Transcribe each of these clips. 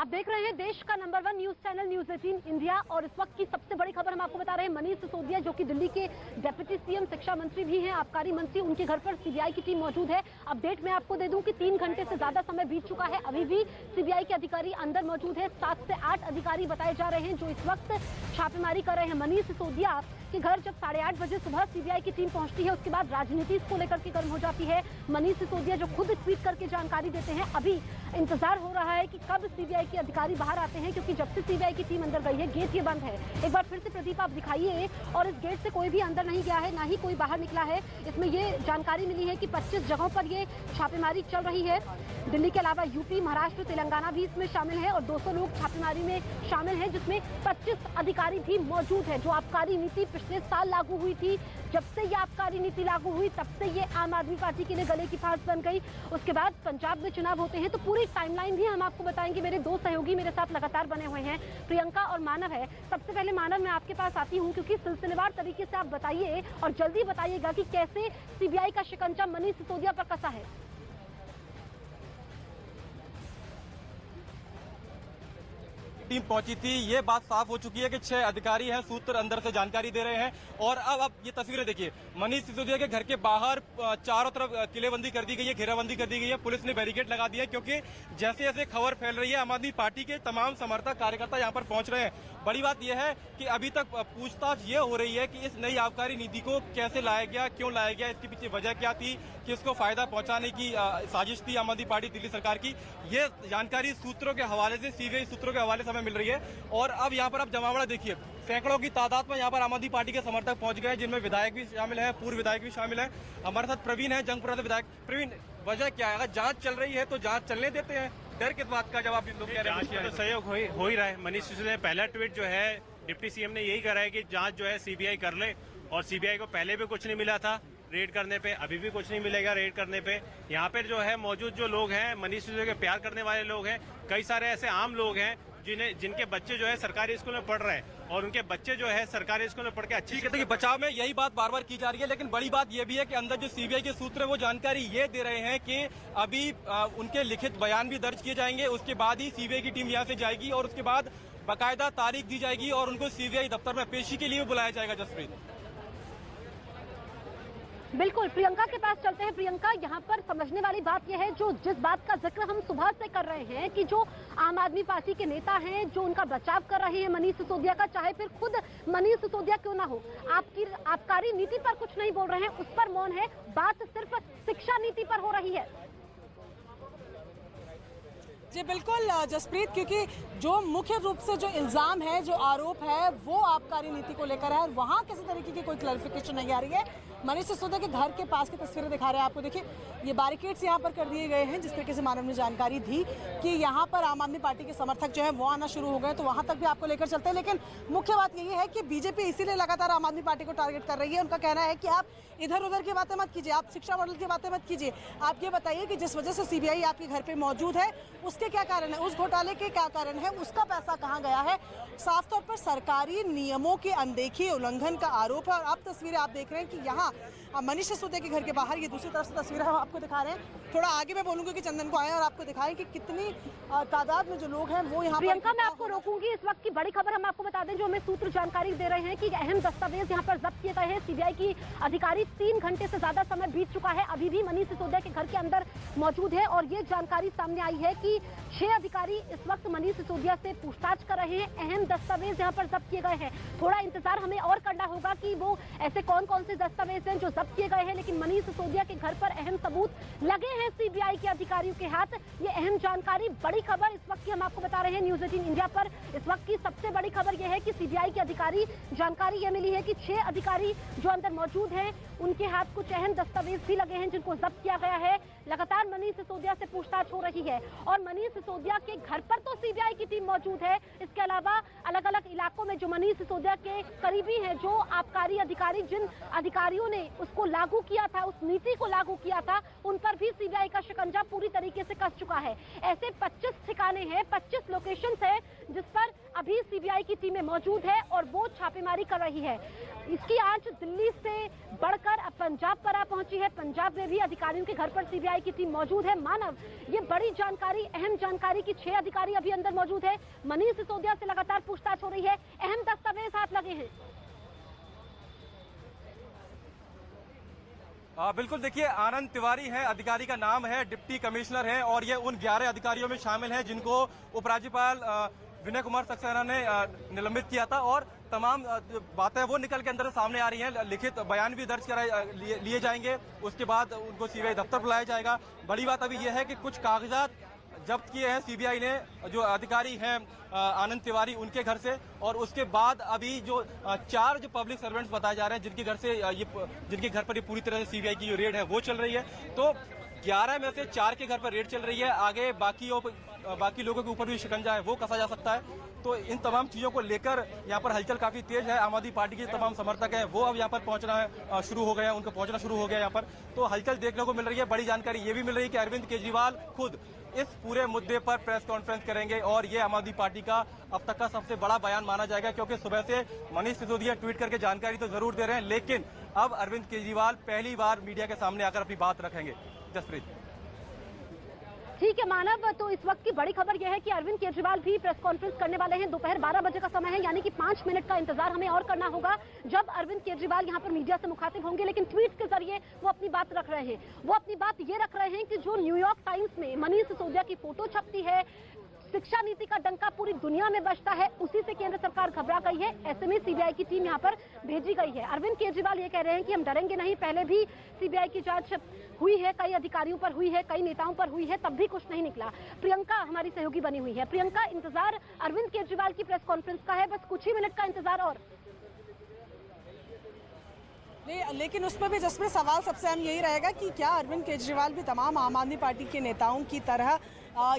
आप देख रहे हैं देश का number 1 news channel news 18 India और इस वक्त की सबसे बड़ी खबर हम आपको बता रहे हैं। मनीष सिसोदिया जो कि दिल्ली के डिप्टी सीएम, शिक्षा मंत्री भी हैं, आबकारी मंत्री, उनके घर पर सीबीआई की टीम मौजूद है। अपडेट मैं आपको दे दूं कि 3 घंटे से ज्यादा समय बीत चुका है, अभी भी सीबीआई के अधिकारी अंदर मौजूद है। 7 से 8 अधिकारी बताए जा रहे हैं जो इस वक्त छापेमारी कर रहे हैं। मनीष सिसोदिया के घर जब 8:30 बजे सुबह सीबीआई की टीम पहुंचती है, उसके बाद राजनीति इसको लेकर के गर्म हो जाती है। मनीष सिसोदिया जो खुद ट्वीट करके जानकारी देते हैं, अभी इंतजार हो रहा है कि कब सीबीआई के अधिकारी बाहर आते हैं, क्योंकि जब से सीबीआई की टीम अंदर गई है गेट ये बंद है। एक बार फिर से प्रदीप आप दिखाइए, और इस गेट से कोई भी अंदर नहीं गया है, ना ही कोई बाहर निकला है। इसमें ये जानकारी मिली है कि 25 जगहों पर ये छापेमारी चल रही है। दिल्ली के अलावा यूपी, महाराष्ट्र, तेलंगाना भी इसमें शामिल है और 200 लोग छापेमारी में शामिल हैं, जिसमें 25 अधिकारी भी मौजूद है। जो आबकारी नीति पिछले साल लागू हुई थी, जब से ये आबकारी नीति लागू हुई तब से ये आम आदमी पार्टी के लिए गले की फांस बन गई। उसके बाद पंजाब में चुनाव होते हैं तो पूरी टाइमलाइन भी हम आपको बताएंगे। मेरे 2 सहयोगी मेरे साथ लगातार बने हुए हैं, प्रियंका और मानव है। सबसे पहले मानव, मैं आपके पास आती हूं क्योंकि सिलसिलेवार तरीके से आप बताइए और जल्दी बताइएगा कि कैसे सीबीआई का शिकंजा मनीष सिसोदिया पर कसा है। टीम पहुंची थी, ये बात साफ हो चुकी है कि 6 अधिकारी हैं, सूत्र अंदर से जानकारी दे रहे हैं। और अब ये तस्वीरें देखिए, मनीष सिसोदिया के घर के बाहर चारों तरफ किलेबंदी कर दी गई है, घेराबंदी कर दी गई है, पुलिस ने बैरिकेड लगा दिया है, क्योंकि जैसे जैसे खबर फैल रही है आम आदमी पार्टी के तमाम समर्थक कार्यकर्ता यहाँ पर पहुंच रहे हैं। बड़ी बात यह है कि अभी तक पूछताछ ये हो रही है कि इस नई आबकारी नीति को कैसे लाया गया, क्यों लाया गया, इसके पीछे वजह क्या थी, कि इसको फायदा पहुंचाने की साजिश थी आम आदमी पार्टी दिल्ली सरकार की। ये जानकारी सूत्रों के हवाले से, सीबीआई सूत्रों के हवाले से हमें मिल रही है। और अब यहाँ पर आप जमावड़ा देखिए, सैकड़ों की तादाद में यहाँ पर आम आदमी पार्टी के समर्थक पहुंच गए, जिनमें विधायक भी शामिल है, पूर्व विधायक भी शामिल है। हमारे साथ प्रवीण है, जंगपुरा से विधायक। प्रवीण, वजह क्या है? अगर जांच चल रही है तो जांच चलने देते हैं, डर किस बात का? जब आप लोग कह रहे हैं तो सहयोग हो ही रहा है। मनीष सिसोदिया ने पहला ट्वीट जो है डिप्टी सीएम ने यही करा है कि जांच जो है सीबीआई कर ले, और सीबीआई को पहले भी कुछ नहीं मिला था रेड करने पे, अभी भी कुछ नहीं मिलेगा रेड करने पे। यहाँ पे जो है मौजूद जो लोग हैं, मनीष सिसोदिया के प्यार करने वाले लोग हैं, कई सारे ऐसे आम लोग हैं जिनके बच्चे जो है सरकारी स्कूल में पढ़ रहे हैं और उनके बच्चे जो है सरकारी स्कूल में पढ़ के अच्छी देखिए बचाव में यही बात बार बार की जा रही है। लेकिन बड़ी बात यह भी है कि अंदर जो सीबीआई के सूत्र है वो जानकारी ये दे रहे हैं कि अभी उनके लिखित बयान भी दर्ज किए जाएंगे, उसके बाद ही सीबीआई की टीम यहाँ से जाएगी और उसके बाद बाकायदा तारीख दी जाएगी और उनको सीबीआई दफ्तर में पेशी के लिए बुलाया जाएगा। जसप्रीत, बिल्कुल, प्रियंका के पास चलते हैं। प्रियंका, यहाँ पर समझने वाली बात यह है, जो जिस बात का जिक्र हम सुबह से कर रहे हैं कि जो आम आदमी पार्टी के नेता हैं जो उनका बचाव कर रहे हैं मनीष सिसोदिया का, चाहे फिर खुद मनीष सिसोदिया क्यों ना हो, आपकी आबकारी नीति पर कुछ नहीं बोल रहे हैं, उस पर मौन है। बात सिर्फ शिक्षा नीति पर हो रही है। जी बिल्कुल जसप्रीत, क्योंकि जो मुख्य रूप से जो इल्जाम है, जो आरोप है, वो आबकारी नीति को लेकर है। वहां किसी तरीके की कोई क्लैरिफिकेशन नहीं आ रही है। मनीष सिसोदिया के घर के पास की तस्वीरें दिखा रहे हैं आपको। देखिए, ये बैरिकेड्स यहाँ पर कर दिए गए हैं, जिस तरीके से मानव ने जानकारी दी कि यहाँ पर आम आदमी पार्टी के समर्थक जो है वो आना शुरू हो गए, तो वहां तक भी आपको लेकर चलते हैं। लेकिन मुख्य बात यही है कि बीजेपी इसीलिए लगातार आम आदमी पार्टी को टारगेट कर रही है। उनका कहना है कि आप इधर उधर की बातें मत कीजिए, आप शिक्षा मॉडल की बातें मत कीजिए, आप ये बताइए कि जिस वजह से सीबीआई आपके घर पे मौजूद है उसके क्या कारण है, उस घोटाले के क्या कारण है, उसका पैसा कहाँ गया है। साफ तौर पर सरकारी नियमों की अनदेखी, उल्लंघन का आरोप है। और अब तस्वीरें आप देख रहे हैं कि यहाँ मनीष सिसोदिया के घर के बाहर, ये दूसरी तरफ से तस्वीरें हम आपको दिखा रहे हैं। थोड़ा आगे मैं बोलूंगी कि चंदन को आए और आपको दिखाएं कि कितनी तादाद में जो लोग हैं वो यहाँ। प्रियंका, मैं आपको रोकूंगी। इस वक्त की बड़ी खबर हम आपको बता दें, जो हमें सूत्र जानकारी दे रहे हैं कि अहम दस्तावेज यहाँ पर जब्त किए गए हैं। सीबीआई की अधिकारी 3 घंटे से ज्यादा समय बीत चुका है, अभी भी मनीष सिसोदिया के घर के अंदर मौजूद है। और ये जानकारी सामने आई है कि 6 अधिकारी इस वक्त मनीष सिसोदिया से पूछताछ कर रहे हैं। अहम दस्तावेज यहाँ पर जब्त किए गए हैं। थोड़ा इंतजार हमें और करना होगा कि वो ऐसे कौन कौन से दस्तावेज हैं जो जब्त किए गए हैं, लेकिन मनीष सिसोदिया के घर पर अहम सबूत लगे हैं सीबीआई के अधिकारियों के हाथ। ये अहम जानकारी, बड़ी खबर इस वक्त की हम आपको बता रहे हैं न्यूज 18 इंडिया पर। इस वक्त की सबसे बड़ी खबर यह है कि सीबीआई के अधिकारी, जानकारी यह मिली है कि 6 अधिकारी जो अंदर मौजूद हैं उनके हाथ कुछ अहम दस्तावेज भी लगे हैं जिनको जब्त किया गया है। लगातार मनीष सिसोदिया से पूछताछ हो रही है और मनीष सिसोदिया के घर पर तो सीबीआई की टीम मौजूद है, इसके अलावा अलग अलग इलाकों में जो मनीष सिसोदिया के करीबी हैं, जो आबकारी अधिकारी, जिन अधिकारियों ने उस उसको लागू किया था, उस नीति को लागू किया था, उन पर भी सीबीआई का शिकंजा पूरी तरीके से कस चुका है। ऐसे 25 ठिकाने हैं, 25 लोकेशंस है जिस पर अभी सीबीआई की टीमें मौजूद है और वो छापेमारी कर रही है। इसकी आंच दिल्ली से बढ़कर अब पंजाब पर आ पहुंची है। पंजाब में भी अधिकारियों के घर पर सीबीआई की टीम मौजूद है। मानव, ये बड़ी जानकारी, अहम जानकारी की 6 अधिकारी अभी अंदर मौजूद है। मनीष सिसोदिया से लगातार पूछताछ हो रही है, अहम दस्तावेज हाथ लगे हैं। बिल्कुल, देखिए आनंद तिवारी है, अधिकारी का नाम है, डिप्टी कमिश्नर है और ये उन 11 अधिकारियों में शामिल हैं जिनको उपराज्यपाल विनय कुमार सक्सेना ने निलंबित किया था और तमाम बातें वो निकल के अंदर सामने आ रही हैं। लिखित बयान भी दर्ज कराए लिए जाएंगे, उसके बाद उनको सीबीआई दफ्तर बुलाया जाएगा। बड़ी बात अभी यह है कि कुछ कागजात जब्त किए हैं सीबीआई ने, जो अधिकारी हैं आनंद तिवारी उनके घर से, और उसके बाद अभी जो 4 जो पब्लिक सर्वेंट्स बताए जा रहे हैं जिनके घर पर ये पूरी तरह से सीबीआई की जो रेड है वो चल रही है। तो 11 में से 4 के घर पर रेड चल रही है। आगे बाकी लोगों के ऊपर भी शिकंजा है वो कसा जा सकता है। तो इन तमाम चीजों को लेकर यहाँ पर हलचल काफी तेज है। आम आदमी पार्टी के तमाम समर्थक हैं वो अब यहाँ पर पहुंचना शुरू हो गया, उनका पहुंचना शुरू हो गया यहाँ पर। तो हलचल देखने को मिल रही है। बड़ी जानकारी ये भी मिल रही है कि अरविंद केजरीवाल खुद इस पूरे मुद्दे पर प्रेस कॉन्फ्रेंस करेंगे और ये आम आदमी पार्टी का अब तक का सबसे बड़ा बयान माना जाएगा, क्योंकि सुबह से मनीष सिसोदिया ट्वीट करके जानकारी तो जरूर दे रहे हैं, लेकिन अब अरविंद केजरीवाल पहली बार मीडिया के सामने आकर अपनी बात रखेंगे। जसप्रीत। ठीक है मानव, तो इस वक्त की बड़ी खबर यह है कि अरविंद केजरीवाल भी प्रेस कॉन्फ्रेंस करने वाले हैं। दोपहर 12 बजे का समय है, यानी कि 5 मिनट का इंतजार हमें और करना होगा जब अरविंद केजरीवाल यहां पर मीडिया से मुखातिब होंगे। लेकिन ट्वीट के जरिए वो अपनी बात रख रहे हैं। वो अपनी बात ये रख रहे हैं कि जो न्यूयॉर्क टाइम्स में मनीष सिसोदिया की फोटो छपती है, शिक्षा नीति का डंका पूरी दुनिया में बजता है, उसी से केंद्र सरकार घबरा गई है। ऐसे में सीबीआई की टीम यहां पर भेजी गई है। अरविंद केजरीवाल ये कह रहे हैं कि हम डरेंगे नहीं। पहले भी सीबीआई की जांच हुई है, कई अधिकारियों पर हुई है, कई नेताओं पर हुई है, तब भी कुछ नहीं निकला। प्रियंका हमारी सहयोगी बनी हुई है। प्रियंका, इंतजार अरविंद केजरीवाल की प्रेस कॉन्फ्रेंस का है, बस कुछ ही मिनट का इंतजार और। लेकिन उस पर भी जसप्रीत सवाल सबसे अहम यही रहेगा कि क्या अरविंद केजरीवाल भी तमाम आम आदमी पार्टी के नेताओं की तरह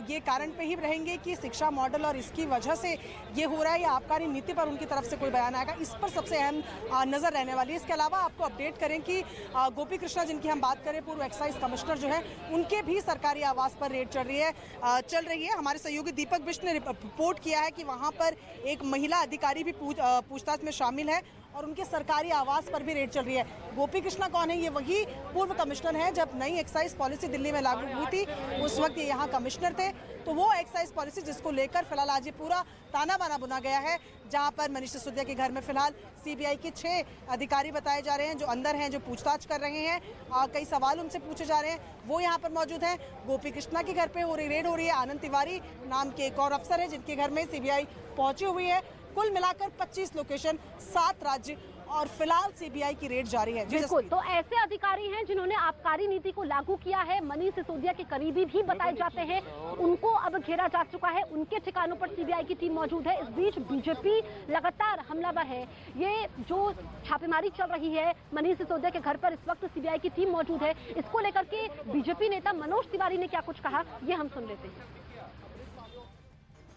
ये कारण पे ही रहेंगे कि शिक्षा मॉडल और इसकी वजह से ये हो रहा है, या आबकारी नीति पर उनकी तरफ से कोई बयान आएगा? इस पर सबसे अहम नजर रहने वाली है। इसके अलावा आपको अपडेट करें कि गोपी कृष्णा, जिनकी हम बात करें, पूर्व एक्साइज कमिश्नर जो है, उनके भी सरकारी आवास पर रेड चल रही है। हमारे सहयोगी दीपक बिष्ट ने रिपोर्ट किया है कि वहाँ पर एक महिला अधिकारी भी पूछताछ में शामिल है और उनके सरकारी आवास पर भी रेड चल रही है। गोपी कृष्णा कौन है? ये वही पूर्व कमिश्नर है। जब नई एक्साइज पॉलिसी दिल्ली में लागू हुई थी उस वक्त ये यहाँ कमिश्नर थे। तो वो एक्साइज पॉलिसी जिसको लेकर फिलहाल आज ये पूरा ताना बाना बुना गया है, जहाँ पर मनीष सिसोदिया के घर में फिलहाल सीबीआई के 6 अधिकारी बताए जा रहे हैं जो अंदर हैं, जो पूछताछ कर रहे हैं। कई सवाल उनसे पूछे जा रहे हैं, वो यहाँ पर मौजूद हैं। गोपी कृष्णा के घर पे रेड हो रही है। आनंद तिवारी नाम के एक और अफसर है जिनके घर में सीबीआई पहुंची हुई है। कुल मिलाकर 25 लोकेशन, 7 राज्य और फिलहाल सीबीआई की रेड जारी है। बिल्कुल, तो ऐसे अधिकारी हैं जिन्होंने आबकारी नीति को लागू किया है, मनीष सिसोदिया के करीबी भी बताए जाते हैं, उनको अब घेरा जा चुका है। उनके ठिकानों पर सीबीआई की टीम मौजूद है। इस बीच बीजेपी लगातार हमलावर है। ये जो छापेमारी चल रही है मनीष सिसोदिया के घर पर, इस वक्त सीबीआई की टीम मौजूद है। इसको लेकर के बीजेपी नेता मनोज तिवारी ने क्या कुछ कहा, ये हम सुन लेते हैं।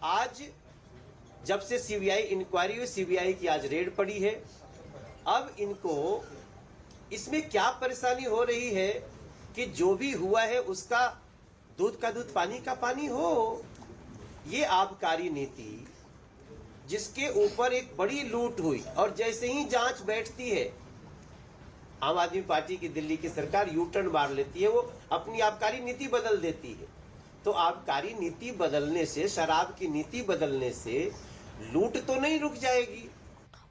आज जब से सीबीआई इंक्वायरी हुई, सीबीआई की आज रेड पड़ी है। अब इनको इसमें क्या परेशानी हो रही है कि जो भी हुआ है उसका दूध का दूध पानी का पानी हो। ये आबकारी नीति जिसके ऊपर एक बड़ी लूट हुई और जैसे ही जांच बैठती है, आम आदमी पार्टी की दिल्ली की सरकार यू टर्न मार लेती है, वो अपनी आबकारी नीति बदल देती है। तो आबकारी नीति बदलने से, शराब की नीति बदलने से लूट तो नहीं रुक जाएगी।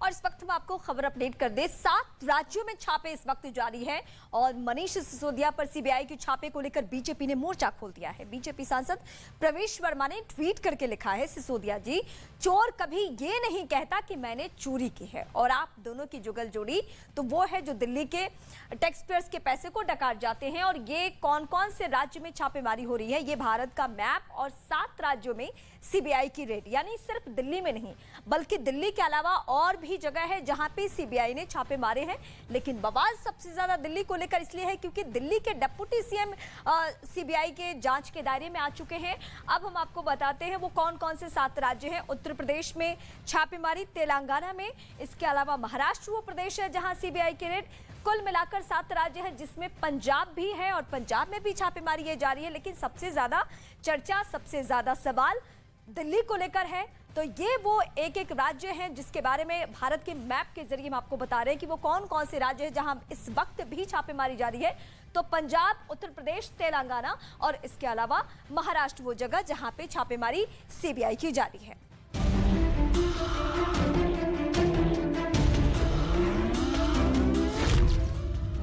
और इस वक्त हम आपको खबर अपडेट कर दे, 7 राज्यों में छापे इस वक्त जारी हैं और मनीष सिसोदिया पर सीबीआई के छापे को लेकर बीजेपी ने मोर्चा खोल दिया है। बीजेपी सांसद प्रवेश वर्मा ने ट्वीट करके लिखा है, सिसोदिया जी, चोर कभी ये नहीं कहता कि मैंने चोरी की है। और आप दोनों की जुगल जोड़ी तो वो है जो दिल्ली के टैक्स पेयर्स के पैसे को डकार जाते हैं। और ये कौन कौन से राज्य में छापेमारी हो रही है, ये भारत का मैप और 7 राज्यों में सीबीआई की रेड, यानी सिर्फ दिल्ली में नहीं बल्कि दिल्ली के अलावा और भी जगह है जहां पे सीबीआई ने छापे मारे हैं। लेकिन बवाल सबसे ज्यादा दिल्ली को लेकर इसलिए है क्योंकि दिल्ली के डिप्टी सीएम सीबीआई के जांच के दायरे में आ चुके हैं। अब हम आपको बताते हैं वो कौन कौन से 7 राज्य हैं। उत्तर प्रदेश में छापेमारी, तेलंगाना में, इसके अलावा महाराष्ट्र वो प्रदेश है जहां सीबीआई की रेड, कुल मिलाकर 7 राज्य हैं, जिसमें पंजाब भी है और पंजाब में भी छापेमारी ये जारी है। लेकिन सबसे ज्यादा चर्चा, सबसे ज्यादा सवाल दिल्ली को लेकर है। तो ये वो एक एक राज्य हैं जिसके बारे में भारत के मैप के जरिए हम आपको बता रहे हैं कि वो कौन कौन से राज्य हैं जहां इस वक्त भी छापेमारी जारी है। तो पंजाब, उत्तर प्रदेश, तेलंगाना और इसके अलावा महाराष्ट्र वो जगह जहां पे छापेमारी सीबीआई की जारी है।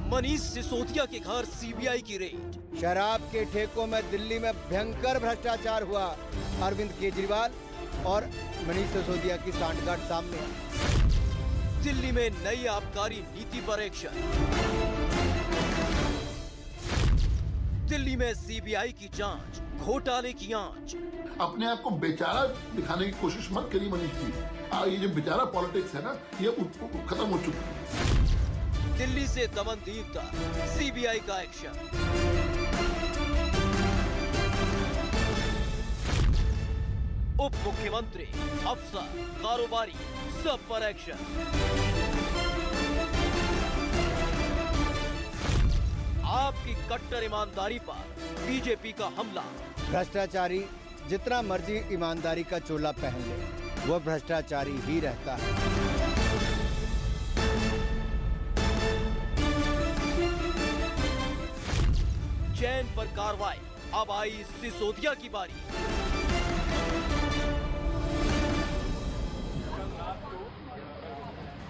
मनीष सिसोदिया के घर सीबीआई की रेड। शराब के ठेकों में दिल्ली में भयंकर भ्रष्टाचार हुआ। अरविंद केजरीवाल और मनीष सिसोदिया की सांठगांठ सामने। दिल्ली में नई आबकारी नीति पर एक्शन। दिल्ली में सीबीआई की जांच, घोटाले की आंच। अपने आप को बेचारा दिखाने की कोशिश मत करिए मनीष जी। ये जो बेचारा पॉलिटिक्स है ना, ये खत्म हो चुका है। दिल्ली से दमनदीप तक सीबीआई का एक्शन। उप मुख्यमंत्री, अफसर, कारोबारी, सब पर एक्शन। आपकी कट्टर ईमानदारी पर बीजेपी का हमला। भ्रष्टाचारी जितना मर्जी ईमानदारी का चोला पहन ले, वो भ्रष्टाचारी ही रहता है। जैन पर कार्रवाई, अब आई सिसोदिया की बारी।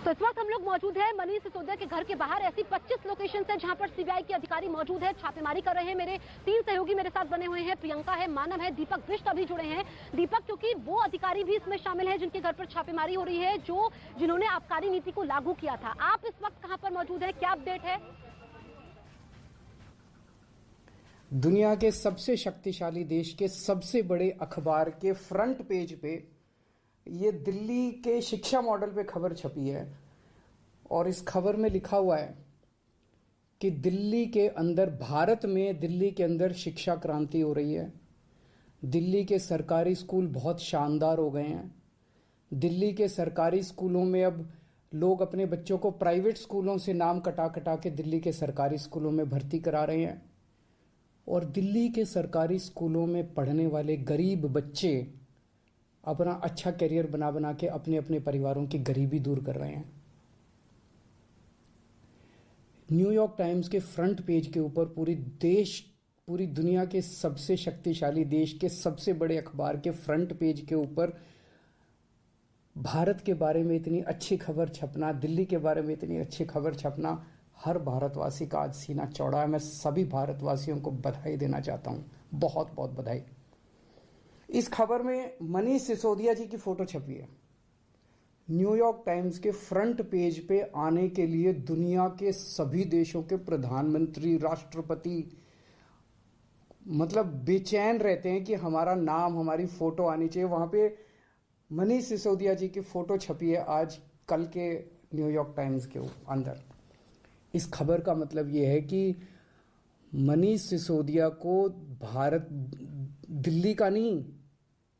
तो इस वक्त हम लोग मौजूद हैं मनीष सिसोदिया के घर के बाहर। ऐसी 25 लोकेशन है जहां पर सीबीआई के अधिकारी मौजूद है, छापेमारी कर रहे हैं। मेरे 3 सहयोगी मेरे साथ बने हुए हैं, प्रियंका है, मानव है, दीपक बिष्ट अभी जुड़े हैं। दीपक, क्योंकि वो अधिकारी भी इसमें शामिल है जिनके घर पर छापेमारी हो रही है, जिन्होंने आबकारी नीति को लागू किया था। आप इस वक्त कहां पर मौजूद है, क्या अपडेट है? दुनिया के सबसे शक्तिशाली देश के सबसे बड़े अखबार के फ्रंट पेज पे ये दिल्ली के शिक्षा मॉडल पे खबर छपी है और इस खबर में लिखा हुआ है कि दिल्ली के अंदर, भारत में दिल्ली के अंदर शिक्षा क्रांति हो रही है। दिल्ली के सरकारी स्कूल बहुत शानदार हो गए हैं। दिल्ली के सरकारी स्कूलों में अब लोग अपने बच्चों को प्राइवेट स्कूलों से नाम कटा कटा के दिल्ली के सरकारी स्कूलों में भर्ती करा रहे हैं और दिल्ली के सरकारी स्कूलों में पढ़ने वाले गरीब बच्चे अपना अच्छा करियर बना बना के अपने अपने परिवारों की गरीबी दूर कर रहे हैं। न्यूयॉर्क टाइम्स के फ्रंट पेज के ऊपर पूरी दुनिया के सबसे शक्तिशाली देश के सबसे बड़े अखबार के फ्रंट पेज के ऊपर भारत के बारे में इतनी अच्छी खबर छपना, दिल्ली के बारे में इतनी अच्छी खबर छपना, हर भारतवासी का आज सीना चौड़ा है। मैं सभी भारतवासियों को बधाई देना चाहता हूं, बहुत बहुत बधाई। इस खबर में मनीष सिसोदिया जी की फोटो छपी है। न्यूयॉर्क टाइम्स के फ्रंट पेज पे आने के लिए दुनिया के सभी देशों के प्रधानमंत्री, राष्ट्रपति मतलब बेचैन रहते हैं कि हमारा नाम, हमारी फोटो आनी चाहिए। वहां पे मनीष सिसोदिया जी की फोटो छपी है आज कल के न्यूयॉर्क टाइम्स के अंदर। इस खबर का मतलब यह है कि मनीष सिसोदिया को भारत, दिल्ली का नहीं,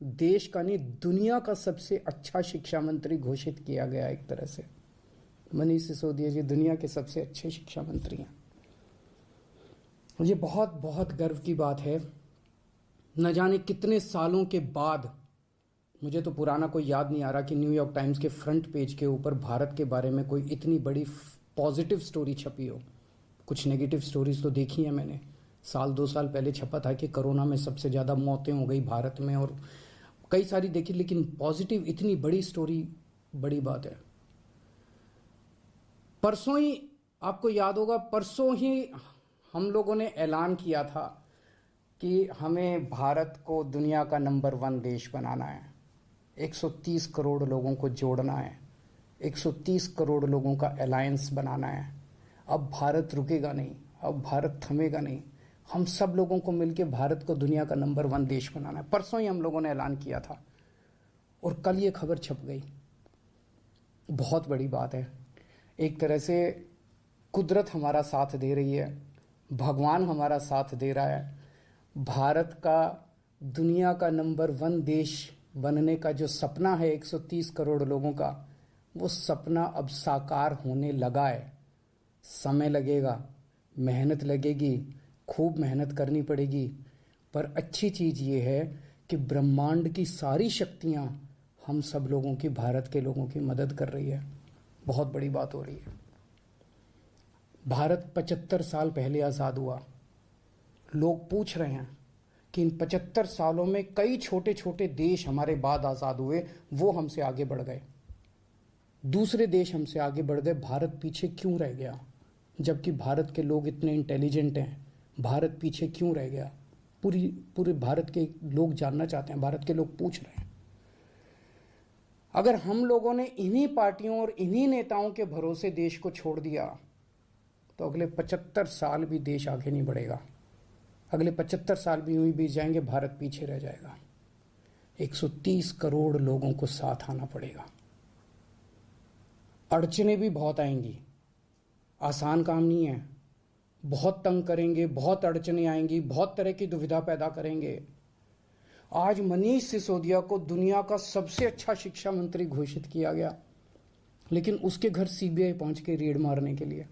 देश का नहीं, दुनिया का सबसे अच्छा शिक्षा मंत्री घोषित किया गया। एक तरह से मनीष सिसोदिया जी दुनिया के सबसे अच्छे शिक्षा मंत्री हैं। ये बहुत बहुत गर्व की बात है। न जाने कितने सालों के बाद, मुझे तो पुराना कोई याद नहीं आ रहा कि न्यूयॉर्क टाइम्स के फ्रंट पेज के ऊपर भारत के बारे में कोई इतनी बड़ी पॉजिटिव स्टोरी छपी हो। कुछ नेगेटिव स्टोरीज तो देखी है मैंने। 1-2 साल पहले छपा था कि कोरोना में सबसे ज़्यादा मौतें हो गई भारत में और कई सारी देखी, लेकिन पॉजिटिव इतनी बड़ी स्टोरी बड़ी बात है। परसों ही, आपको याद होगा, परसों ही हम लोगों ने ऐलान किया था कि हमें भारत को दुनिया का नंबर 1 देश बनाना है। 130 करोड़ लोगों को जोड़ना है, 130 करोड़ लोगों का अलायंस बनाना है। अब भारत रुकेगा नहीं, अब भारत थमेगा नहीं। हम सब लोगों को मिलकर भारत को दुनिया का नंबर 1 देश बनाना है। परसों ही हम लोगों ने ऐलान किया था और कल ये खबर छप गई। बहुत बड़ी बात है। एक तरह से कुदरत हमारा साथ दे रही है, भगवान हमारा साथ दे रहा है। भारत का दुनिया का नंबर 1 देश बनने का जो सपना है 130 करोड़ लोगों का, वो सपना अब साकार होने लगा है। समय लगेगा, मेहनत लगेगी, खूब मेहनत करनी पड़ेगी, पर अच्छी चीज़ ये है कि ब्रह्मांड की सारी शक्तियाँ हम सब लोगों की, भारत के लोगों की मदद कर रही है। बहुत बड़ी बात हो रही है। भारत 75 साल पहले आज़ाद हुआ। लोग पूछ रहे हैं कि इन 75 सालों में कई छोटे छोटे देश हमारे बाद आज़ाद हुए, वो हमसे आगे बढ़ गए, दूसरे देश हमसे आगे बढ़ गए, भारत पीछे क्यों रह गया? जबकि भारत के लोग इतने इंटेलिजेंट हैं, भारत पीछे क्यों रह गया? पूरे भारत के लोग जानना चाहते हैं, भारत के लोग पूछ रहे हैं। अगर हम लोगों ने इन्हीं पार्टियों और इन्हीं नेताओं के भरोसे देश को छोड़ दिया तो अगले 75 साल भी देश आगे नहीं बढ़ेगा। अगले 75 साल भी यूं ही बीत जाएंगे, भारत पीछे रह जाएगा। 130 करोड़ लोगों को साथ आना पड़ेगा। अड़चने भी बहुत आएंगी, आसान काम नहीं है। बहुत तंग करेंगे, बहुत अड़चने आएंगी, बहुत तरह की दुविधा पैदा करेंगे। आज मनीष सिसोदिया को दुनिया का सबसे अच्छा शिक्षा मंत्री घोषित किया गया, लेकिन उसके घर सीबीआई पहुंच के रेड मारने के लिए।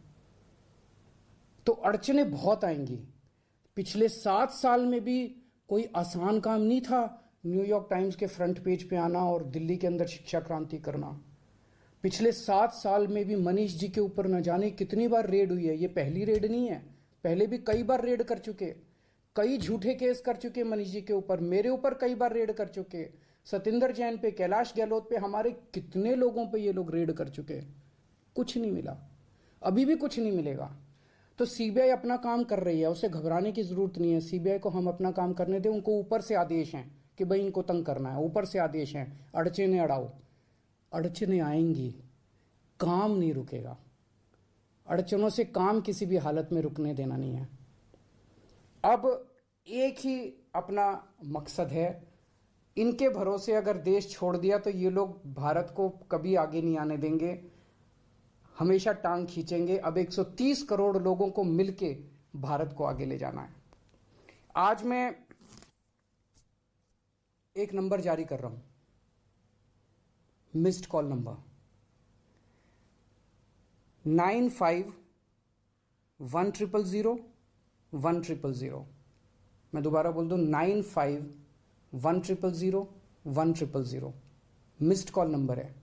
तो अड़चने बहुत आएंगी। पिछले 7 साल में भी कोई आसान काम नहीं था न्यूयॉर्क टाइम्स के फ्रंट पेज पे आना और दिल्ली के अंदर शिक्षा क्रांति करना। पिछले 7 साल में भी मनीष जी के ऊपर न जाने कितनी बार रेड हुई है। ये पहली रेड नहीं है, पहले भी कई बार रेड कर चुके, कई झूठे केस कर चुके मनीष जी के ऊपर, मेरे ऊपर कई बार रेड कर चुके, सतिंदर जैन पे, कैलाश गहलोत पे, हमारे कितने लोगों पे ये लोग रेड कर चुके, कुछ नहीं मिला, अभी भी कुछ नहीं मिलेगा। तो सीबीआई अपना काम कर रही है, उसे घबराने की जरूरत नहीं है। सीबीआई को हम अपना काम करने दें। उनको ऊपर से आदेश हैं कि भाई इनको तंग करना है, ऊपर से आदेश हैं, अड़चने अड़ाओ। अड़चने आएंगी, काम नहीं रुकेगा। अड़चनों से काम किसी भी हालत में रुकने देना नहीं है। अब एक ही अपना मकसद है, इनके भरोसे अगर देश छोड़ दिया तो ये लोग भारत को कभी आगे नहीं आने देंगे, हमेशा टांग खींचेंगे। अब 130 करोड़ लोगों को मिलके भारत को आगे ले जाना है। आज मैं एक नंबर जारी कर रहा हूं, मिस्ड कॉल नंबर 951001001000। मैं दोबारा बोल दूं, 951001001000 मिस्ड कॉल नंबर है।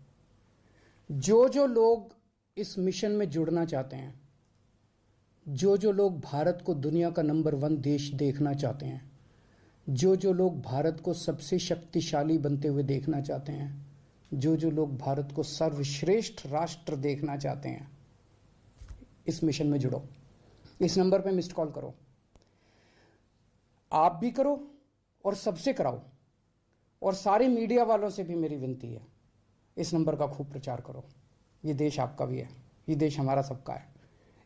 जो लोग इस मिशन में जुड़ना चाहते हैं, जो लोग भारत को दुनिया का नंबर 1 देश देखना चाहते हैं, जो लोग भारत को सबसे शक्तिशाली बनते हुए देखना चाहते हैं, जो लोग भारत को सर्वश्रेष्ठ राष्ट्र देखना चाहते हैं, इस मिशन में जुड़ो। इस नंबर पे मिस्ड कॉल करो, आप भी करो और सबसे कराओ, और सारे मीडिया वालों से भी मेरी विनती है, इस नंबर का खूब प्रचार करो। ये देश आपका भी है, ये देश हमारा सबका है।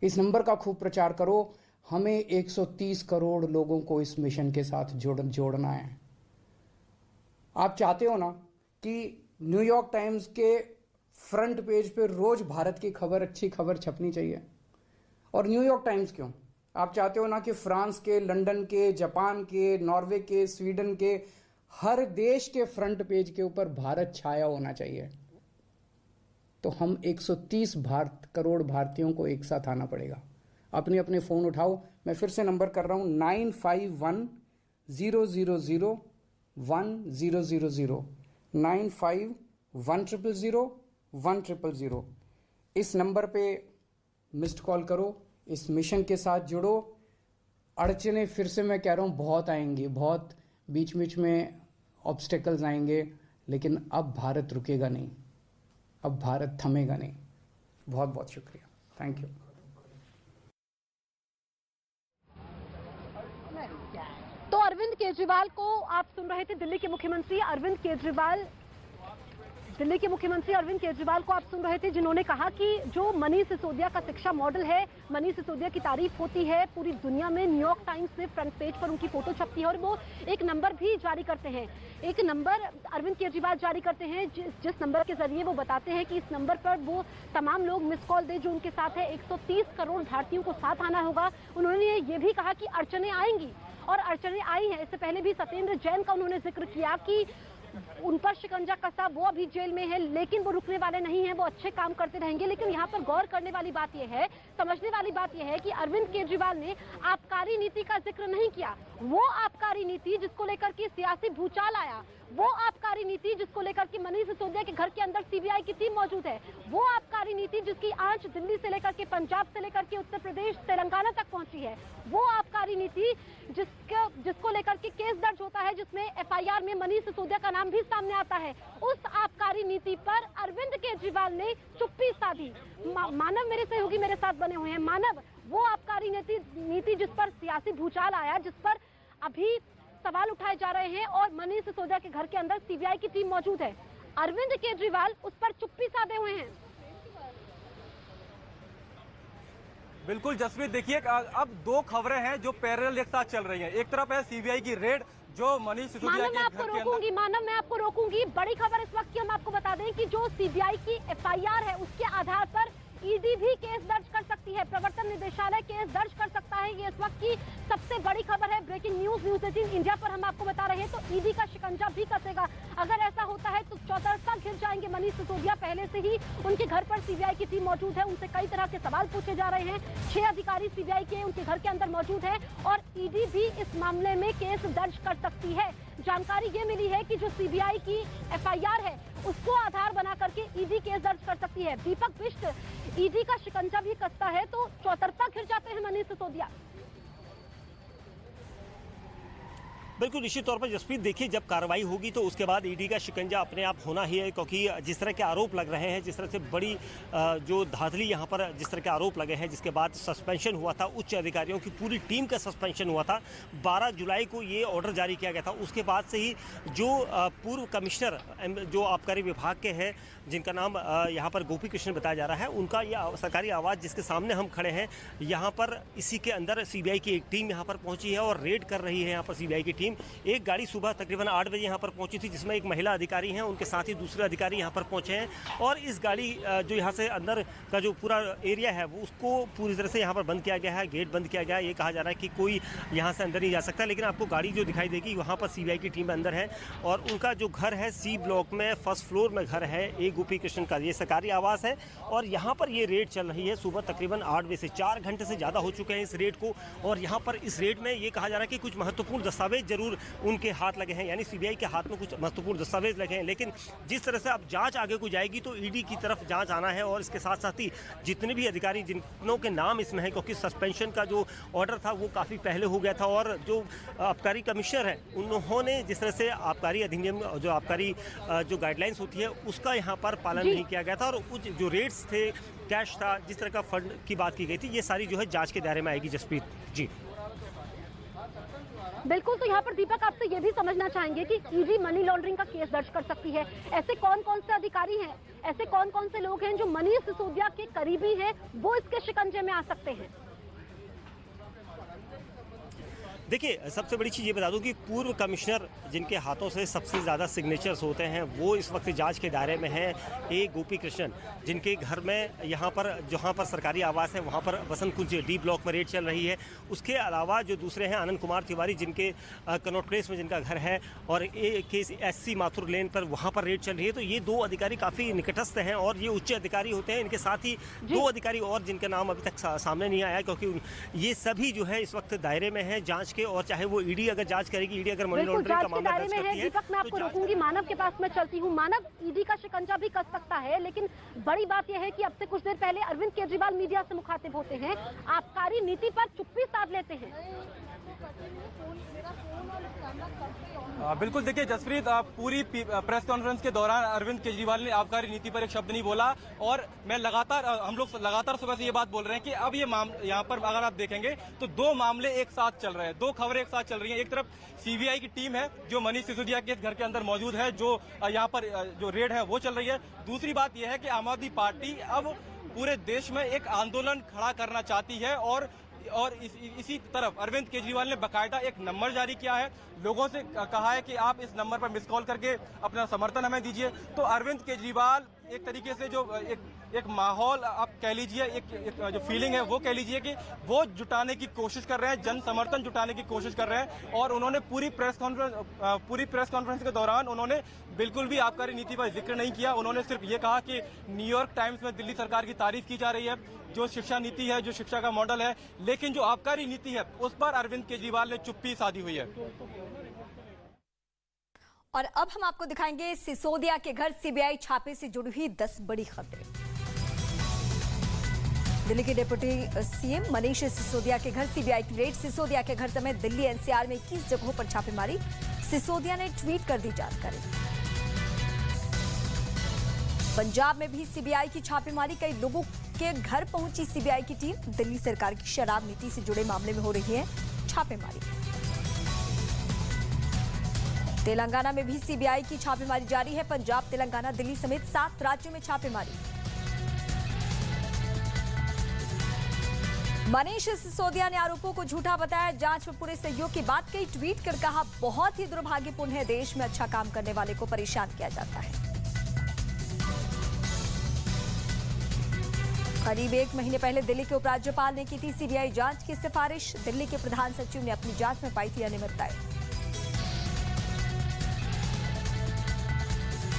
इस नंबर का खूब प्रचार करो। हमें 130 करोड़ लोगों को इस मिशन के साथ जोड़ना है। आप चाहते हो ना कि न्यूयॉर्क टाइम्स के फ्रंट पेज पे रोज भारत की खबर, अच्छी खबर छपनी चाहिए। और न्यूयॉर्क टाइम्स क्यों, आप चाहते हो ना कि फ्रांस के, लंदन के, जापान के, नॉर्वे के, स्वीडन के, हर देश के फ्रंट पेज के ऊपर भारत छाया होना चाहिए। तो हम 130 करोड़ भारतीयों को एक साथ आना पड़ेगा। अपने अपने फ़ोन उठाओ, मैं फिर से नंबर कर रहा हूँ, 9510001000 9510001000। इस नंबर पे मिस्ड कॉल करो, इस मिशन के साथ जुड़ो। अड़चने फिर से मैं कह रहा हूँ बहुत आएंगी, बहुत बीच बीच में ऑब्स्टेकल्स आएंगे, लेकिन अब भारत रुकेगा नहीं, अब भारत थमेगा नहीं। बहुत बहुत शुक्रिया, थैंक यू। तो अरविंद केजरीवाल को आप सुन रहे थे, दिल्ली के मुख्यमंत्री अरविंद केजरीवाल को आप सुन रहे थे, जिन्होंने कहा कि जो मनीष सिसोदिया का शिक्षा मॉडल है, मनीष सिसोदिया की तारीफ होती है पूरी दुनिया में। न्यूयॉर्क टाइम्स में फ्रंट पेज पर उनकी फोटो छपती है और वो एक नंबर भी जारी करते हैं। एक नंबर अरविंद केजरीवाल जारी करते हैं, जिस नंबर के जरिए वो बताते हैं कि इस नंबर पर वो तमाम लोग मिस कॉल दे जो उनके साथ है। 130 करोड़ भारतीयों को साथ आना होगा। उन्होंने ये भी कहा कि अड़चने आएंगी और अड़चने आई हैं। इससे पहले भी सत्येंद्र जैन का उन्होंने जिक्र किया कि उन पर शिकंजा कसा, वो अभी जेल में है, लेकिन वो रुकने वाले नहीं हैं, वो अच्छे काम करते रहेंगे। लेकिन यहाँ पर गौर करने वाली बात यह है, समझने वाली बात यह है कि अरविंद केजरीवाल ने आबकारी नीति का जिक्र नहीं किया। वो आबकारी नीति जिसको लेकर के सियासी भूचाल आया, वो आबकारी नीति जिसको लेकर के मनीष सिसोदिया के घर के अंदर सीबीआई की टीम मौजूद है, वो आबकारी नीति जिसकी आंच दिल्ली से लेकर के पंजाब से लेकर के उत्तर प्रदेश तेलंगाना तक पहुंची है, वो आबकारी नीति जिसको लेकर के केस दर्ज होता है, जिसमें एफआईआर में मनीष सिसोदिया का नाम भी सामने आता है, उस आबकारी नीति पर अरविंद केजरीवाल ने चुप्पी साधी। मानव मेरे सहयोगी मेरे साथ बने हुए हैं। मानव, वो आबकारी नीति जिस पर सियासी भूचाल आया, जिस पर अभी सवाल उठाए जा रहे हैं और मनीष सिसोदिया के घर के अंदर सीबीआई की टीम मौजूद है, अरविंद केजरीवाल उस पर चुप्पी साधे हुए हैं। बिल्कुल जसप्रीत, देखिए अब दो खबरें हैं जो पैरेलल एक साथ चल रही हैं। एक तरफ है सीबीआई की रेड जो मनीष सिसोदिया के घर के अंदर। मानव, मैं आपको रोकूंगी। बड़ी खबर इस वक्त की हम आपको बता दें कि जो सीबीआई की एफआईआर है, उसके आधार पर ईडी भी केस दर्ज कर सकती है, प्रवर्तन निदेशालय केस दर्ज कर सकता है। ये इस वक्त की सबसे बड़ी खबर है। ब्रेकिंग न्यूज 18 इंडिया पर हम आपको बता रहे हैं। तो ईडी का शिकंजा भी कसेगा। अगर ऐसा होता है तो चौतरफा घिर जाएंगे मनीष सिसोदिया। पहले से ही उनके घर पर सीबीआई की टीम मौजूद है, उनसे कई तरह के सवाल पूछे जा रहे हैं। 6 अधिकारी सीबीआई के उनके घर के अंदर मौजूद है और ईडी भी इस मामले में केस दर्ज कर सकती है। जानकारी ये मिली है कि जो सीबीआई की एफआईआर है, उसको आधार बना करके ईडी केस दर्ज कर सकती है। दीपक बिष्ट, ईडी का शिकंजा भी कसता है तो चौतरफा घिर जाते हैं मनीष सिसोदिया। बिल्कुल निश्चित तौर पर जसप्रीत, देखिए जब कार्रवाई होगी तो उसके बाद ईडी का शिकंजा अपने आप होना ही है, क्योंकि जिस तरह के आरोप लग रहे हैं, जिस तरह से बड़ी जो धांधली यहाँ पर जिस तरह के आरोप लगे हैं, जिसके बाद सस्पेंशन हुआ था, उच्च अधिकारियों की पूरी टीम का सस्पेंशन हुआ था, 12 जुलाई को ये ऑर्डर जारी किया गया था। उसके बाद से ही जो पूर्व कमिश्नर जो आबकारी विभाग के हैं, जिनका नाम यहाँ पर गोपी कृष्ण बताया जा रहा है, उनका यह सरकारी आवास जिसके सामने हम खड़े हैं, यहाँ पर इसी के अंदर सीबीआई की एक टीम यहाँ पर पहुँची है और रेड कर रही है यहाँ पर सीबीआई की टीम। एक गाड़ी सुबह तकरीबन 8 बजे यहाँ पर पहुंची थी, जिसमें एक महिला अधिकारी हैं, उनके साथ ही दूसरे अधिकारी यहाँ पर पहुंचे हैं और इस गाड़ी जो यहाँ से अंदर का जो पूरा एरिया है वो उसको पूरी तरह से यहाँ पर बंद किया गया है, गेट बंद किया गया है। ये कहा जा रहा है कि कोई यहाँ से अंदर नहीं जा सकता, लेकिन आपको गाड़ी जो दिखाई देगी वहाँ पर सीबीआई की टीम अंदर है और उनका जो घर है सी ब्लॉक में फर्स्ट फ्लोर में घर है, ए गोपी कृष्ण का ये सरकारी आवास है और यहाँ पर ये रेड चल रही है सुबह तकरीबन 8 बजे से। 4 घंटे से ज़्यादा हो चुके हैं इस रेड को और यहाँ पर इस रेड में ये कहा जा रहा है कि कुछ महत्वपूर्ण दस्तावेज जरूर उनके हाथ लगे हैं, यानी सीबीआई के हाथ में कुछ महत्वपूर्ण दस्तावेज लगे हैं, लेकिन जिस तरह से अब जांच आगे को जाएगी तो ईडी की तरफ जांच आना है और इसके साथ साथ ही जितने भी अधिकारी जिनों के नाम इसमें हैं, क्योंकि सस्पेंशन का जो ऑर्डर था वो काफ़ी पहले हो गया था और जो आबकारी कमिश्नर है उन्होंने जिस तरह से आबकारी अधिनियम जो आबकारी जो गाइडलाइंस होती है उसका यहाँ पर पालन नहीं किया गया था और कुछ जो रेट्स थे, कैश था, जिस तरह का फंड की बात की गई थी, ये सारी जो है जाँच के दायरे में आएगी। जसप्रीत जी बिल्कुल, तो यहाँ पर दीपक आपसे ये भी समझना चाहेंगे कि ईडी मनी लॉन्ड्रिंग का केस दर्ज कर सकती है। ऐसे कौन कौन से अधिकारी हैं, ऐसे कौन कौन से लोग हैं जो मनीष सिसोदिया के करीबी हैं, वो इसके शिकंजे में आ सकते हैं? देखिए, सबसे बड़ी चीज़ ये बता दूं कि पूर्व कमिश्नर जिनके हाथों से सबसे ज़्यादा सिग्नेचर्स होते हैं वो इस वक्त जांच के दायरे में हैं। ए गोपी कृष्ण, जिनके घर में यहाँ पर जहाँ पर सरकारी आवास है वहाँ पर बसंत कुंज डी ब्लॉक में रेड चल रही है। उसके अलावा जो दूसरे हैं आनंद कुमार तिवारी, जिनके कनॉट प्लेस में जिनका घर है और SC माथुर लेन पर वहाँ पर रेड चल रही है। तो ये 2 अधिकारी काफ़ी निकटस्थ हैं और ये उच्च अधिकारी होते हैं। इनके साथ ही 2 अधिकारी और जिनके नाम अभी तक सामने नहीं आया, क्योंकि ये सभी जो है इस वक्त दायरे में है जाँच के, और चाहे वो ईडी अगर जांच करेगी, ईडी अगर मनी लॉन्ड्रिंग का मामला दर्ज करती है। दीपक, मैं आपको रोकूंगी, मानव के पास मैं चलती हूँ। मानव, ईडी का शिकंजा भी कस सकता है, लेकिन बड़ी बात यह है कि अब से कुछ देर पहले अरविंद केजरीवाल मीडिया से मुखातिब होते हैं, आबकारी नीति पर चुप्पी साध लेते हैं। बिल्कुल, देखिए जसप्रीत, पूरी प्रेस कॉन्फ्रेंस के दौरान अरविंद केजरीवाल ने आबकारी नीति पर एक शब्द नहीं बोला और हम लोग लगातार सुबह से ये बात बोल रहे हैं कि अब ये यहाँ पर अगर आप देखेंगे तो 2 मामले एक साथ चल रहे हैं, 2 खबरें एक साथ चल रही हैं। एक तरफ सीबीआई की टीम है जो मनीष सिसोदिया के घर के अंदर मौजूद है, जो यहाँ पर जो रेड है वो चल रही है। दूसरी बात यह है कि आम आदमी पार्टी अब पूरे देश में एक आंदोलन खड़ा करना चाहती है और इसी तरफ अरविंद केजरीवाल ने बाकायदा एक नंबर जारी किया है, लोगों से कहा है कि आप इस नंबर पर मिस कॉल करके अपना समर्थन हमें दीजिए। तो अरविंद केजरीवाल एक तरीके से जो एक माहौल आप कह लीजिए, एक जो फीलिंग है वो कह लीजिए कि वो जुटाने की कोशिश कर रहे हैं, जन समर्थन जुटाने की कोशिश कर रहे हैं। और उन्होंने पूरी प्रेस कॉन्फ्रेंस के दौरान उन्होंने बिल्कुल भी आबकारी नीति पर जिक्र नहीं किया। उन्होंने सिर्फ ये कहा कि न्यूयॉर्क टाइम्स में दिल्ली सरकार की तारीफ की जा रही है, जो शिक्षा नीति है, जो शिक्षा का मॉडल है, लेकिन जो आबकारी नीति है उस पर अरविंद केजरीवाल ने चुप्पी साधी हुई है। और अब हम आपको दिखाएंगे सिसोदिया के घर सीबीआई छापे से जुड़ी हुई 10 बड़ी खबरें। दिल्ली के डिप्टी सीएम मनीष सिसोदिया के घर सीबीआई की रेड। सिसोदिया के घर समेत दिल्ली एनसीआर में 21 जगहों पर छापेमारी। सिसोदिया ने ट्वीट कर दी जानकारी। पंजाब में भी सीबीआई की छापेमारी, कई लोगों के घर पहुंची सीबीआई की टीम। दिल्ली सरकार की शराब नीति से जुड़े मामले में हो रही है छापेमारी। तेलंगाना में भी सीबीआई की छापेमारी जारी है। पंजाब, तेलंगाना, दिल्ली समेत 7 राज्यों में छापेमारी। मनीष सिसोदिया ने आरोपों को झूठा बताया, जांच में पूरे सहयोग की बात कही। ट्वीट कर कहा, बहुत ही दुर्भाग्यपूर्ण है, देश में अच्छा काम करने वाले को परेशान किया जाता है। करीब 1 महीने पहले दिल्ली के उपराज्यपाल ने की थी सीबीआई जांच की सिफारिश। दिल्ली के प्रधान सचिव ने अपनी जांच में पाई थी अनियमितताएं।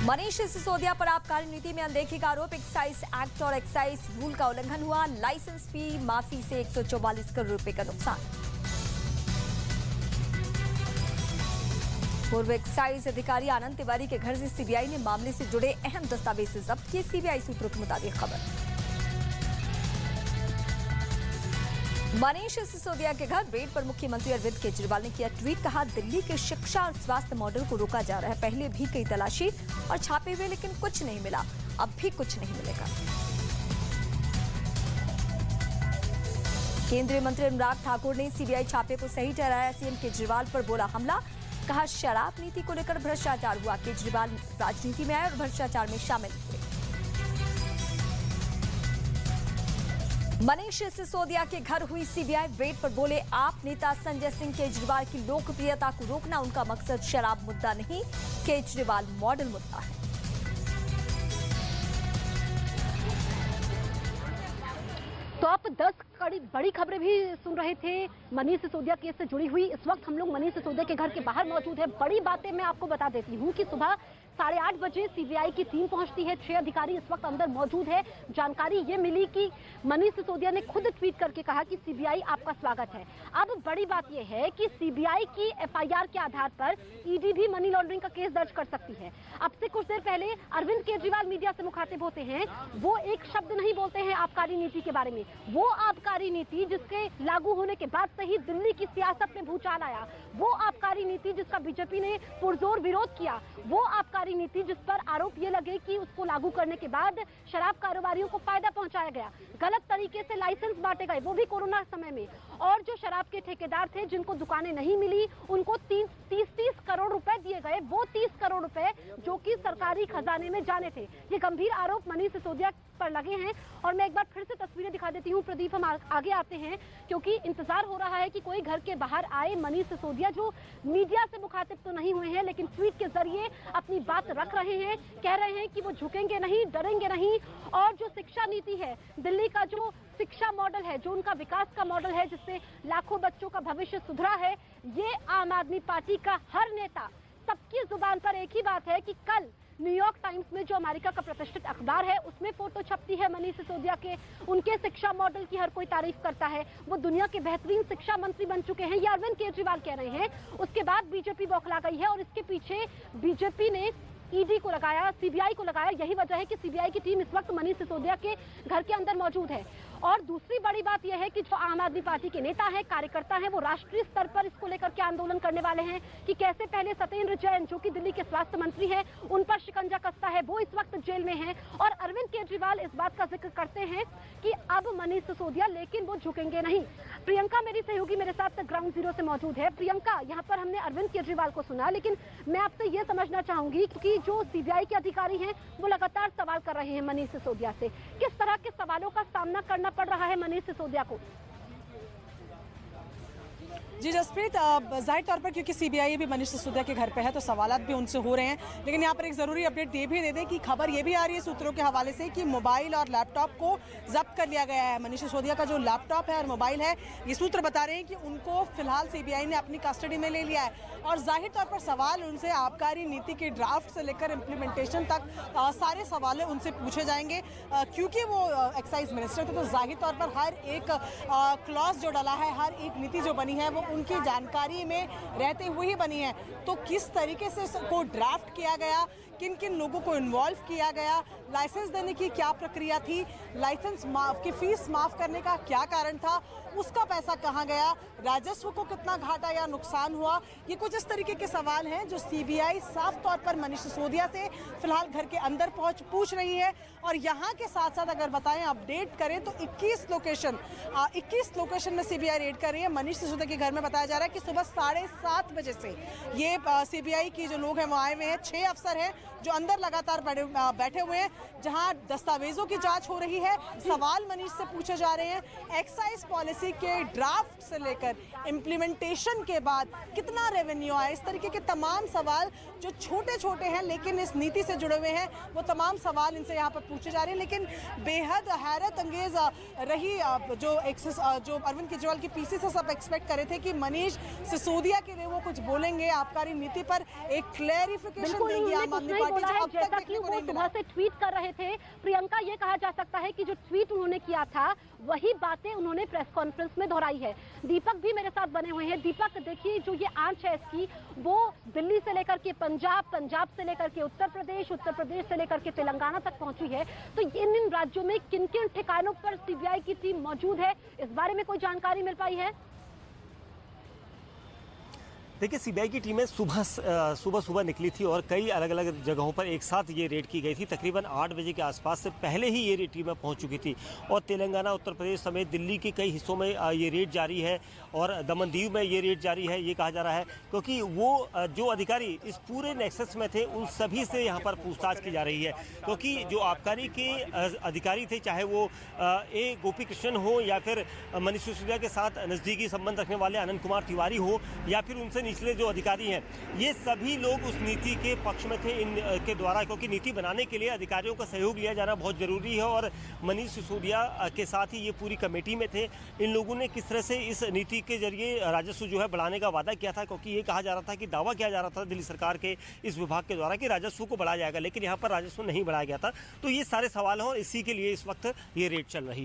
मनीष सिसोदिया पर आबकारी नीति में अनदेखी का आरोप। एक्साइज एक्ट और एक्साइज रूल का उल्लंघन हुआ। लाइसेंस फी माफी से 144 करोड़ रुपए का नुकसान। पूर्व एक्साइज अधिकारी आनंद तिवारी के घर से सीबीआई ने मामले से जुड़े अहम दस्तावेज जब्त किए। सीबीआई सूत्रों के मुताबिक खबर। मनीष सिसोदिया के घर रेड पर मुख्यमंत्री अरविंद केजरीवाल ने किया ट्वीट। कहा, दिल्ली के शिक्षा और स्वास्थ्य मॉडल को रोका जा रहा है। पहले भी कई तलाशी और छापे हुए, लेकिन कुछ नहीं मिला, अब भी कुछ नहीं मिलेगा। केंद्रीय मंत्री अनुराग ठाकुर ने सीबीआई छापे को सही ठहराया। सीएम केजरीवाल पर बोला हमला। कहा, शराब नीति को लेकर भ्रष्टाचार हुआ। केजरीवाल राजनीति में आए और भ्रष्टाचार में शामिल हुए। मनीष सिसोदिया के घर हुई सीबीआई रेड पर बोले आप नेता संजय सिंह केजरीवाल की लोकप्रियता को रोकना उनका मकसद शराब मुद्दा नहीं, केजरीवाल मॉडल मुद्दा है। तो आप 10 बड़ी खबरें भी सुन रहे थे मनीष सिसोदिया केस से जुड़ी हुई। इस वक्त हम लोग मनीष सिसोदिया के घर के बाहर मौजूद है। बड़ी बातें मैं आपको बता देती हूँ कि सुबह 8:30 बजे सीबीआई की टीम पहुंचती है। 6 अधिकारी इस वक्त अंदर मौजूद है। जानकारी ये मिली कि मनीष सिसोदिया ने खुद ट्वीट करके कहा कि सीबीआई आपका स्वागत है। अब बड़ी बात यह है कि सीबीआई की एफआईआर के आधार पर ईडी भी मनी लॉन्ड्रिंग का केस दर्ज कर सकती है। अब से कुछ देर पहले अरविंद केजरीवाल मीडिया से मुखातिब होते हैं। वो एक शब्द नहीं बोलते हैं आबकारी नीति के बारे में। वो आबकारी नीति जिसके लागू होने के बाद से ही दिल्ली की सियासत में भूचाल आया, वो आबकारी नीति जिसका बीजेपी ने पुरजोर विरोध किया, वो आबकारी नीति जिस पर आरोप ये लगे कि उसको लागू करने के बाद शराब कारोबारियों को फायदा पहुंचाया गया, गलत तरीके से लाइसेंस बांटे गए, वो भी कोरोना समय में। और जो शराब के ठेकेदार थे जिनको दुकानें नहीं मिली उनको 30 करोड़ रुपए दिए गए। वो 30 करोड़ रुपए जो कि सरकारी खजाने में जाने थे। ये गंभीर आरोप मनीष सिसोदिया पर लगे हैं। और मैं एक बार फिर से तस्वीरें दिखा देती हूँ। प्रदीप, हम आगे आते हैं क्योंकि इंतजार हो रहा है कि कोई घर के बाहर आए। मनीष सिसोदिया जो मीडिया से मुखातिब तो नहीं हुए हैं लेकिन ट्वीट के जरिए अपनी बात रख रहे हैं, कह रहे हैं कि वो झुकेंगे नहीं, डरेंगे नहीं। और जो शिक्षा नीति है, दिल्ली का जो शिक्षा मॉडल है, जो उनका विकास का मॉडल है जिससे लाखों बच्चों का भविष्य सुधरा है, ये आम आदमी पार्टी का हर नेता, सबकी जुबान पर एक ही बात है कि कल न्यूयॉर्क टाइम्स में जो अमेरिका का प्रतिष्ठित अखबार है उसमें फोटो छपती है मनीष सिसोदिया के। उनके शिक्षा मॉडल की हर कोई तारीफ करता है। वो दुनिया के बेहतरीन शिक्षा मंत्री बन चुके हैं, ये अरविंद केजरीवाल कह रहे हैं। उसके बाद बीजेपी बौखला गई है और इसके पीछे बीजेपी ने ईडी को लगाया, सीबीआई को लगाया। यही वजह है कि सीबीआई की टीम इस वक्त मनीष सिसोदिया के घर के अंदर मौजूद है। और दूसरी बड़ी बात यह है कि जो आम आदमी पार्टी के नेता हैं, कार्यकर्ता हैं, वो राष्ट्रीय स्तर पर इसको लेकर के आंदोलन करने वाले हैं कि कैसे पहले सत्येंद्र जैन जो कि दिल्ली के स्वास्थ्य मंत्री हैं उन पर शिकंजा कसता है, वो इस वक्त जेल में हैं। और अरविंद केजरीवाल इस बात का जिक्र करते हैं कि अब मनीष सिसोदिया, लेकिन वो झुकेंगे नहीं। प्रियंका मेरी सहयोगी मेरे साथ ग्राउंड जीरो से मौजूद है। प्रियंका, यहाँ पर हमने अरविंद केजरीवाल को सुना, लेकिन मैं आपसे ये समझना चाहूंगी कि जो सीबीआई के अधिकारी हैं वो लगातार सवाल कर रहे हैं मनीष सिसोदिया से, किस तरह के सवालों का सामना करना पड़ रहा है मनीष सिसोदिया को? जी जसप्रीत, जाहिर तौर पर क्योंकि सीबीआई भी मनीष सिसोदिया के घर पे है तो सवालात भी उनसे हो रहे हैं, लेकिन यहाँ पर एक ज़रूरी अपडेट ये भी दे दें कि खबर ये भी आ रही है सूत्रों के हवाले से कि मोबाइल और लैपटॉप को जब्त कर लिया गया है। मनीष सिसोदिया का जो लैपटॉप है और मोबाइल है, ये सूत्र बता रहे हैं कि उनको फिलहाल सीबीआई ने अपनी कस्टडी में ले लिया है। और जाहिर तौर पर सवाल उनसे आबकारी नीति के ड्राफ्ट से लेकर इम्प्लीमेंटेशन तक सारे सवाल उनसे पूछे जाएंगे, क्योंकि वो एक्साइज मिनिस्टर थे। तो जाहिर तौर पर हर एक क्लॉज जो डला है, हर एक नीति जो बनी है, वो उनकी जानकारी में रहते हुए ही बनी है। तो किस तरीके से को ड्राफ्ट किया गया, किन किन लोगों को इन्वॉल्व किया गया, लाइसेंस देने की क्या प्रक्रिया थी, लाइसेंस की फीस माफ करने का क्या कारण था, उसका पैसा कहाँ गया, राजस्व को कितना घाटा या नुकसान हुआ, ये कुछ इस तरीके के सवाल हैं जो सीबीआई साफ तौर पर मनीष सिसोदिया से फिलहाल घर के अंदर पूछ रही है। और यहाँ के साथ साथ अगर बताएं, अपडेट करें तो 21 लोकेशन में सीबीआई रेड कर रही है। मनीष सिसोदिया के घर में बताया जा रहा है कि सुबह 7:30 बजे से ये सीबीआई की जो लोग हैं वो आए हुए हैं। 6 अफसर हैं जो अंदर लगातार बैठे हुए हैं, जहां दस्तावेजों की जांच हो रही है, सवाल मनीष से पूछे जा रहे हैं। एक्साइज पॉलिसी के ड्राफ्ट से लेकर इम्प्लीमेंटेशन के बाद कितना रेवेन्यू आया, इस तरीके के तमाम सवाल जो छोटे छोटे हैं लेकिन इस नीति से जुड़े हुए हैं, वो तमाम सवाल इनसे यहाँ पर पूछे जा रहे हैं। लेकिन बेहद हैरत अंगेज रही जो अरविंद केजरीवाल की पीसी से सब एक्सपेक्ट कर रहे थे कि मनीष सिसोदिया के लिए वो कुछ बोलेंगे, आबकारी नीति पर एक क्लैरिफिकेशन देंगे आम आदमी पार्टी, जो अब तक देखने को नहीं मिला। सुबह से ट्वीट कर रहे थे प्रियंका, ये कहा जा सकता है कि जो ट्वीट उन्होंने किया था वही बातें उन्होंने प्रेस कॉन्फ्रेंस में दोहराई है। दीपक भी मेरे साथ बने हुए हैं। दीपक, देखिए जो ये आंच है इसकी, वो दिल्ली से लेकर के पंजाब, पंजाब से लेकर के उत्तर प्रदेश, उत्तर प्रदेश से लेकर के तेलंगाना तक पहुंची है। तो इन राज्यों में किन किन ठिकानों पर सीबीआई की टीम मौजूद है, इस बारे में कोई जानकारी मिल पाई है? देखिए, सीबीआई की टीमें सुबह निकली थी और कई अलग अलग जगहों पर एक साथ ये रेड की गई थी। तकरीबन 8 बजे के आसपास से पहले ही ये टीमें पहुंच चुकी थी और तेलंगाना, उत्तर प्रदेश समेत दिल्ली के कई हिस्सों में ये रेड जारी है और दमन दीव में ये रेड जारी है, ये कहा जा रहा है, क्योंकि वो जो अधिकारी इस पूरे नेक्सस में थे उन सभी से यहाँ पर पूछताछ की जा रही है। क्योंकि जो आबकारी के अधिकारी थे, चाहे वो ए गोपी कृष्णन हो या फिर मनीष सिसोदिया के साथ नज़दीकी संबंध रखने वाले आनंद कुमार तिवारी हो या फिर उनसे निचले जो अधिकारी हैं, ये सभी लोग उस नीति के पक्ष में थे इनके द्वारा, क्योंकि नीति बनाने के लिए अधिकारियों का सहयोग लिया जाना बहुत ज़रूरी है। और मनीष सिसोदिया के साथ ही ये पूरी कमेटी में थे। इन लोगों ने किस तरह से इस नीति के जरिए राजस्व जो है बढ़ाने का वादा किया था, क्योंकि ये कहा जा रहा था कि दावा किया जा रहा था दिल्ली सरकार के इस विभाग के द्वारा कि राजस्व को बढ़ाया जाएगा, लेकिन यहाँ पर राजस्व नहीं बढ़ाया गया था। तो ये सारे सवाल हैं और इसी के लिए इस वक्त ये रेड चल रही है।